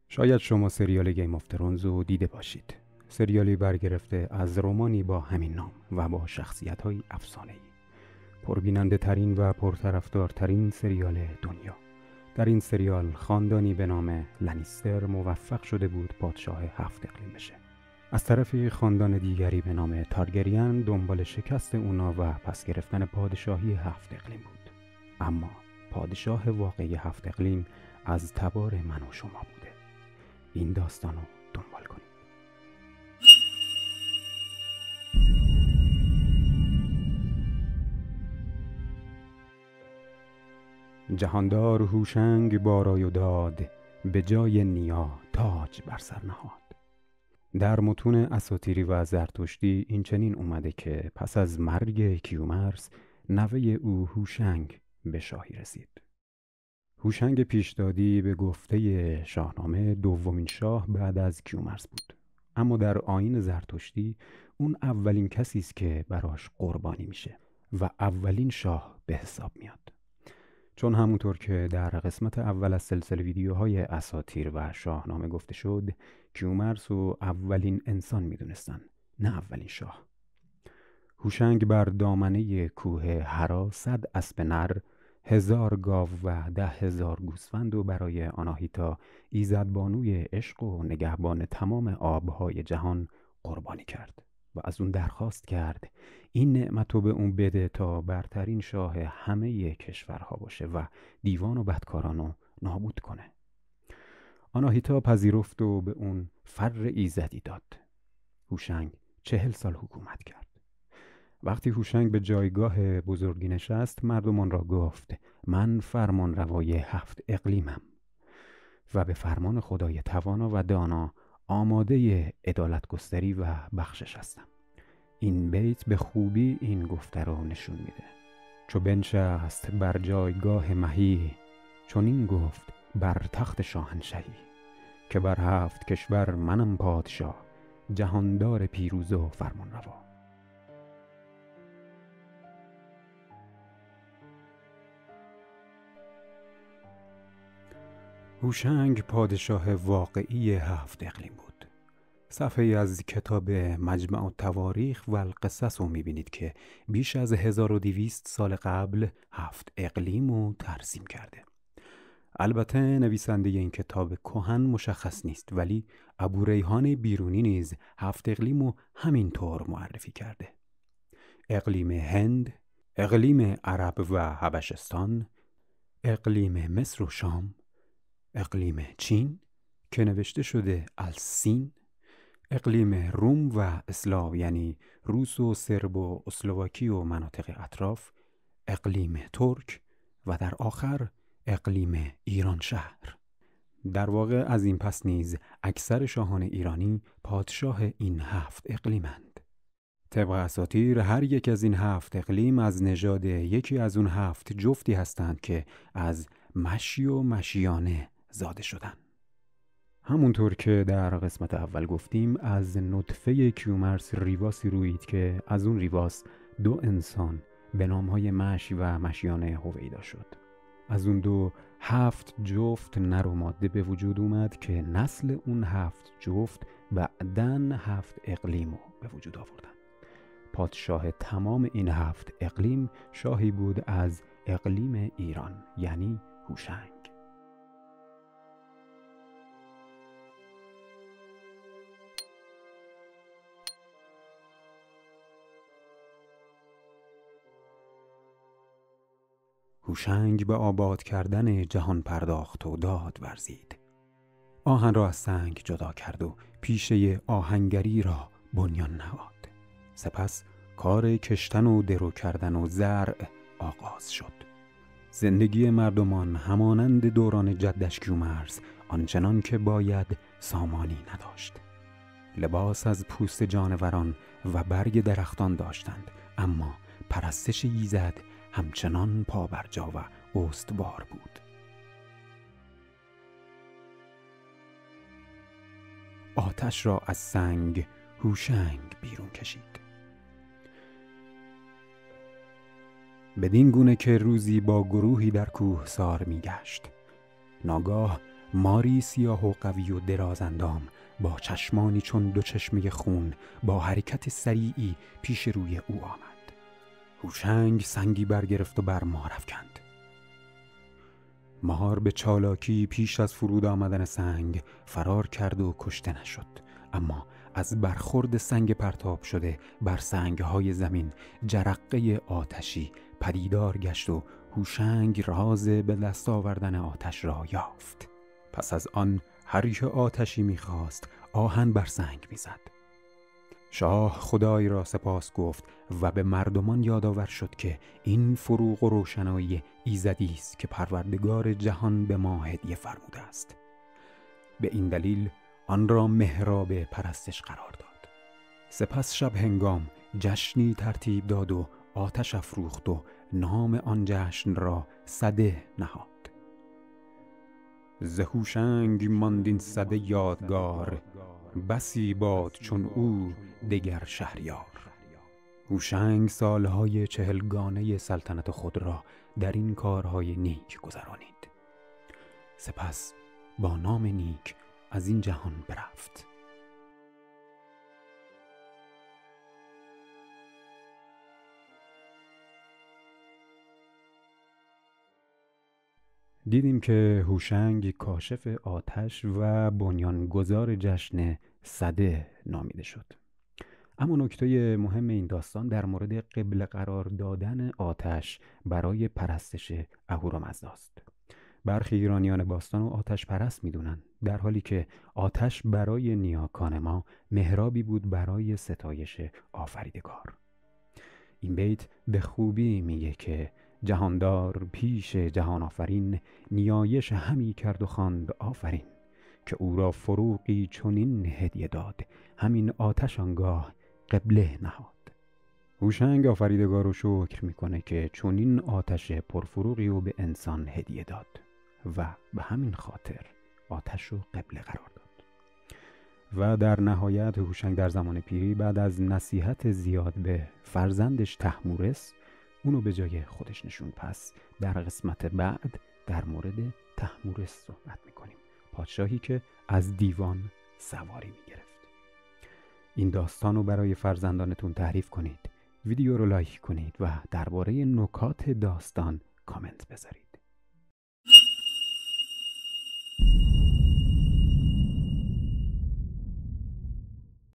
شاید شما سریال گیم آف ترونز رو دیده باشید. سریالی برگرفته از رمانی با همین نام و با شخصیت‌های افسانه‌ای. پربیننده ترین و پرطرفدارترین سریال دنیا. در این سریال خاندانی به نام لنیستر موفق شده بود پادشاه 7 اقلیم بشه. از طرفی خاندان دیگری به نام تارگریان دنبال شکست اونا و پس گرفتن پادشاهی 7 اقلیم بود. اما پادشاه واقعی 7 اقلیم از تبار من و شما بوده. این داستان رو دنبال کنید. جهاندار هوشنگ با رای و داد به جای نیا تاج بر سر نهاد. در متون اساطیری و زرتشتی این چنین اومده که پس از مرگ کیومرث نوه او هوشنگ به شاهی رسید. هوشنگ پیشدادی به گفته شاهنامه دومین شاه بعد از کیومرث بود. اما در آیین زرتشتی اون اولین کسی است که براش قربانی میشه و اولین شاه به حساب میاد. چون همونطور که در قسمت اول از سلسله ویدیوهای اساطیر و شاهنامه گفته شد، کیومرث رو اولین انسان میدونستن، نه اولین شاه. هوشنگ بر دامنه کوه هرا 100 اسب نر، 1000 گاو و 10,000 گوسفند و برای آناهیتا ایزدبانوی عشق و نگهبان تمام آبهای جهان قربانی کرد و از اون درخواست کرد این نعمت رو به اون بده تا برترین شاه همه کشورها باشه و دیوان و بدکاران رو نابود کنه. آناهیتا پذیرفت و به اون فر ایزدی داد. هوشنگ 40 سال حکومت کرد. وقتی هوشنگ به جایگاه بزرگی نشست، مردمان را گفت من فرمان روای 7 اقلیمم و به فرمان خدای توانا و دانا آماده عدالت گستری و بخشش هستم. این بیت به خوبی این گفته رو نشون میده. چو بنشست بر جایگاه مهی، چون این گفت بر تخت شاهنشهی، که بر 7 کشور منم پادشاه، جهاندار پیروز و فرمان روا. هوشنگ پادشاه واقعی 7 اقلیم بود. صفحه از کتاب مجمع التواریخ و القصص رو میبینید که بیش از 1200 سال قبل 7 اقلیم رو ترسیم کرده. البته نویسنده این کتاب کهن مشخص نیست، ولی ابوریحان بیرونی نیز 7 اقلیم رو همینطور معرفی کرده. اقلیم هند، اقلیم عرب و حبشستان، اقلیم مصر و شام، اقلیم چین که نوشته شده السین، اقلیم روم و اسلاو یعنی روس و سرب و اسلواکی و مناطق اطراف، اقلیم ترک و در آخر اقلیم ایران شهر. در واقع از این پس نیز اکثر شاهان ایرانی پادشاه این 7 اقلیمند. طبق اساطیر هر یک از این 7 اقلیم از نژاد یکی از اون 7 جفتی هستند که از مشی و مشیانه زاده شدند. همونطور که در قسمت اول گفتیم از نطفه کیومرث ریواسی رویید که از اون ریواس 2 انسان به نامهای مشی و مشیانه هویدا شد. از اون 2 7 جفت نر و ماده به وجود اومد که نسل اون 7 جفت بعدن 7 اقلیم رو به وجود آوردن. پادشاه تمام این 7 اقلیم شاهی بود از اقلیم ایران یعنی هوشنگ. هوشنگ به آباد کردن جهان پرداخت و داد ورزید. آهن را از سنگ جدا کرد و پیشه آهنگری را بنیان نهاد. سپس کار کشتن و درو کردن و زرع آغاز شد. زندگی مردمان همانند دوران جدش کیومرث آنچنان که باید سامانی نداشت. لباس از پوست جانوران و برگ درختان داشتند، اما پرستش ایزد همچنان پابرجا و استوار بود. آتش را از سنگ هوشنگ بیرون کشید. بدین گونه که روزی با گروهی در کوهسار میگشت. ناگاه ماری سیاه و قوی و درازاندام با چشمانی چون دو چشمه خون با حرکت سریعی پیش روی او آمد. هوشنگ سنگی برگرفت و بر مار افکند. مار به چالاکی پیش از فرود آمدن سنگ فرار کرد و کشته نشد، اما از برخورد سنگ پرتاب شده بر سنگ‌های زمین جرقه آتشی پدیدار گشت و هوشنگ راز به دست آوردن آتش را یافت. پس از آن هر که آتشی می‌خواست آهن بر سنگ می‌زد. شاه خدای را سپاس گفت و به مردمان یادآور شد که این فروغ و روشنایی ایزدی است که پروردگار جهان به ما هدیه فرموده است. به این دلیل آن را محراب پرستش قرار داد. سپس شب هنگام جشنی ترتیب داد و آتش افروخت و نام آن جشن را سده نهاد. ز هوشنگ ماند این سده یادگار، بسی باد چون او دگر شهریار. هوشنگ سالهای 40گانه سلطنت خود را در این کارهای نیک گذرانید. سپس با نام نیک از این جهان برفت. دیدیم که هوشنگ کاشف آتش و بنیانگذار جشن سده نامیده شد. اما نکته مهم این داستان در مورد قبله قرار دادن آتش برای پرستش اهورامزدا است. برخی ایرانیان باستان و آتش پرست می‌دونن، در حالی که آتش برای نیاکان ما محرابی بود برای ستایش آفریدگار. این بیت به خوبی میگه که جهاندار پیش جهان آفرین، نیایش همی کرد و خواند آفرین. که او را فروغی چنین هدیه داد، همین آتش آنگاه قبله نهاد. هوشنگ آفریدگار رو شکر میکنه که چنین آتش پرفروغی رو به انسان هدیه داد و به همین خاطر آتش رو قبله قرار داد. و در نهایت هوشنگ در زمان پیری بعد از نصیحت زیاد به فرزندش طهمورث اونو به جای خودش نشون. پس در قسمت بعد در مورد طهمورث صحبت میکنیم، پادشاهی که از دیوان سواری میگرفت. این داستان رو برای فرزندانتون تعریف کنید، ویدیو رو لایک کنید و درباره نکات داستان کامنت بذارید.